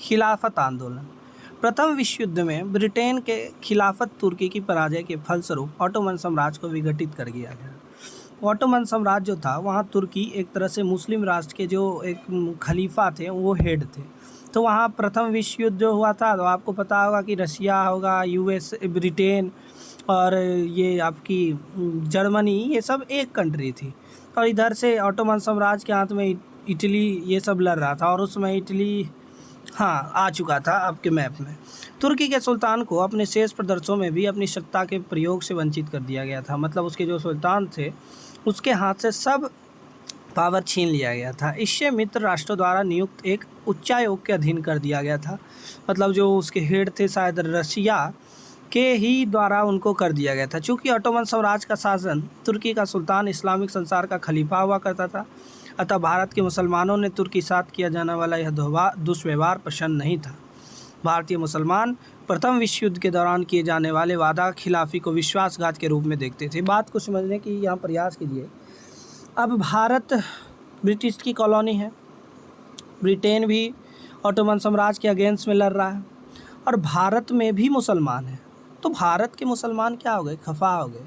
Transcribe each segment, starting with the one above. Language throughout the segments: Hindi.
खिलाफत आंदोलन। प्रथम विश्व युद्ध में ब्रिटेन के खिलाफत तुर्की की पराजय के फलस्वरूप ऑटोमन साम्राज्य को विघटित कर दिया गया। ऑटोमन साम्राज्य जो था वहाँ तुर्की एक तरह से मुस्लिम राष्ट्र के जो एक खलीफा थे वो हेड थे। तो वहाँ प्रथम विश्व युद्ध जो हुआ था तो आपको पता होगा कि रशिया होगा, यूएस, ब्रिटेन और ये आपकी जर्मनी, ये सब एक कंट्री थी। और इधर से ऑटोमन साम्राज्य के हाथ में इटली ये सब लड़ रहा था। और उस समय इटली आ चुका था आपके मैप में। तुर्की के सुल्तान को अपने शेष प्रदेशों में भी अपनी सत्ता के प्रयोग से वंचित कर दिया गया था। मतलब उसके जो सुल्तान थे उसके हाथ से सब पावर छीन लिया गया था। इससे मित्र राष्ट्रों द्वारा नियुक्त एक उच्चायोग के अधीन कर दिया गया था। मतलब जो उसके हेड थे शायद रशिया के ही द्वारा उनको कर दिया गया था। चूँकि ऑटोमन साम्राज्य का शासन तुर्की का सुल्तान इस्लामिक संसार का खलीफा हुआ करता था, अतः भारत के मुसलमानों ने तुर्की साथ किया जाने वाला यह दुष्व्यवहार पसंद नहीं था। भारतीय मुसलमान प्रथम विश्व युद्ध के दौरान किए जाने वाले वादा खिलाफी को विश्वासघात के रूप में देखते थे। बात को समझने की यहाँ प्रयास कीजिए। अब भारत ब्रिटिश की कॉलोनी है, ब्रिटेन भी ऑटोमन साम्राज्य के अगेंस्ट में लड़ रहा है और भारत में भी मुसलमान है। तो भारत के मुसलमान क्या हो गए, खफा हो गए।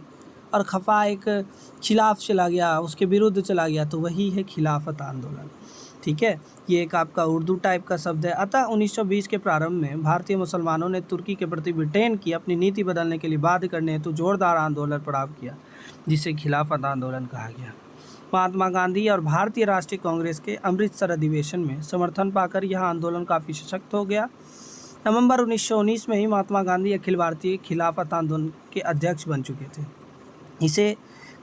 और खफा एक खिलाफ चला गया, उसके विरुद्ध चला गया, तो वही है खिलाफत आंदोलन। ठीक है, ये एक आपका उर्दू टाइप का शब्द है। अतः 1920 के प्रारंभ में भारतीय मुसलमानों ने तुर्की के प्रति ब्रिटेन की अपनी नीति बदलने के लिए बाध्य करने हेतु जोरदार आंदोलन प्रारंभ किया, जिसे खिलाफत आंदोलन कहा गया। महात्मा गांधी और भारतीय राष्ट्रीय कांग्रेस के अमृतसर अधिवेशन में समर्थन पाकर यह आंदोलन काफ़ी सशक्त हो गया। नवंबर 1919 में ही महात्मा गांधी अखिल भारतीय खिलाफत आंदोलन के अध्यक्ष बन चुके थे। इसे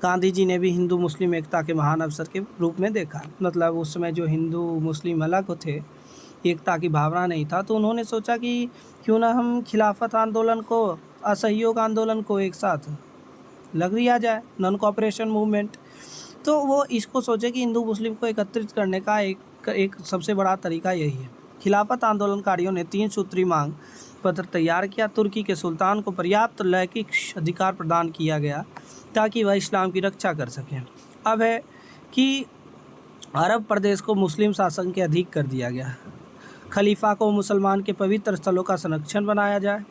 गांधी जी ने भी हिंदू मुस्लिम एकता के महान अवसर के रूप में देखा। मतलब उस समय जो हिंदू मुस्लिम अलग थे, एकता की भावना नहीं था, तो उन्होंने सोचा कि क्यों ना हम खिलाफत आंदोलन को, असहयोग आंदोलन को एक साथ लग लिया जाए, नॉन कोऑपरेशन मूवमेंट। तो वो इसको सोचे कि हिंदू मुस्लिम को एकत्रित करने का एक सबसे बड़ा तरीका यही है। खिलाफत आंदोलनकारियों ने 3 सूत्री मांग पत्र तैयार किया। तुर्की के सुल्तान को पर्याप्त लैंगिक अधिकार प्रदान किया गया ताकि वह इस्लाम की रक्षा कर सकें। अब है कि अरब प्रदेश को मुस्लिम शासन के अधीन कर दिया गया। खलीफा को मुसलमान के पवित्र स्थलों का संरक्षण बनाया जाए।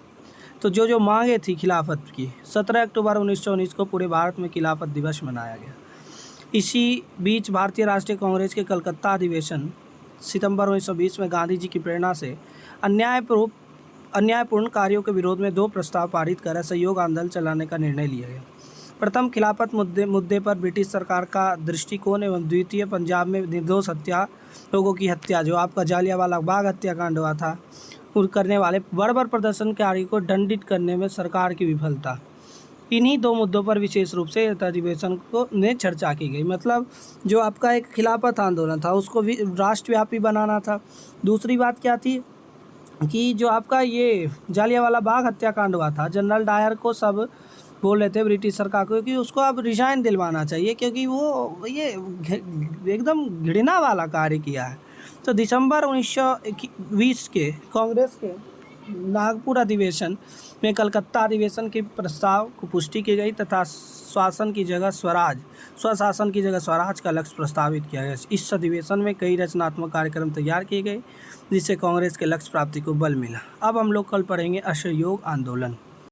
तो जो मांगे थी खिलाफत की, 17 अक्टूबर 1919 को पूरे भारत में खिलाफत दिवस मनाया गया। इसी बीच भारतीय राष्ट्रीय कांग्रेस के कलकत्ता अधिवेशन सितंबर 1920 में गांधी जी की प्रेरणा से अन्यायपूर्ण कार्यों के विरोध में 2 प्रस्ताव पारित कर असहयोग आंदोलन चलाने का निर्णय लिया गया। प्रथम खिलाफत मुद्दे पर ब्रिटिश सरकार का दृष्टिकोण एवं द्वितीय पंजाब में निर्दोष लोगों की हत्या, जो आपका जालियांवाला बाग हत्याकांड हुआ था, करने वाले बर्बर प्रदर्शनकारियों को दंडित करने में सरकार की विफलता। इन्हीं 2 मुद्दों पर विशेष रूप से अधिवेशन में चर्चा की गई। मतलब जो आपका एक खिलाफत आंदोलन था उसको राष्ट्रव्यापी बनाना था। दूसरी बात क्या थी कि जो आपका ये जालियांवाला बाग हत्याकांड हुआ था, जनरल डायर को सब बोल रहे थे ब्रिटिश सरकार को कि उसको अब रिजाइन दिलवाना चाहिए, क्योंकि वो ये एकदम घृणा वाला कार्य किया है। तो दिसंबर 1920 के कांग्रेस के नागपुर अधिवेशन में कलकत्ता अधिवेशन के प्रस्ताव को पुष्टि की गई तथा स्वशासन की जगह स्वराज का लक्ष्य प्रस्तावित किया गया। इस अधिवेशन में कई रचनात्मक कार्यक्रम तैयार किए गए, जिससे कांग्रेस के लक्ष्य प्राप्ति को बल मिला। अब हम लोग कल पढ़ेंगे असहयोग आंदोलन।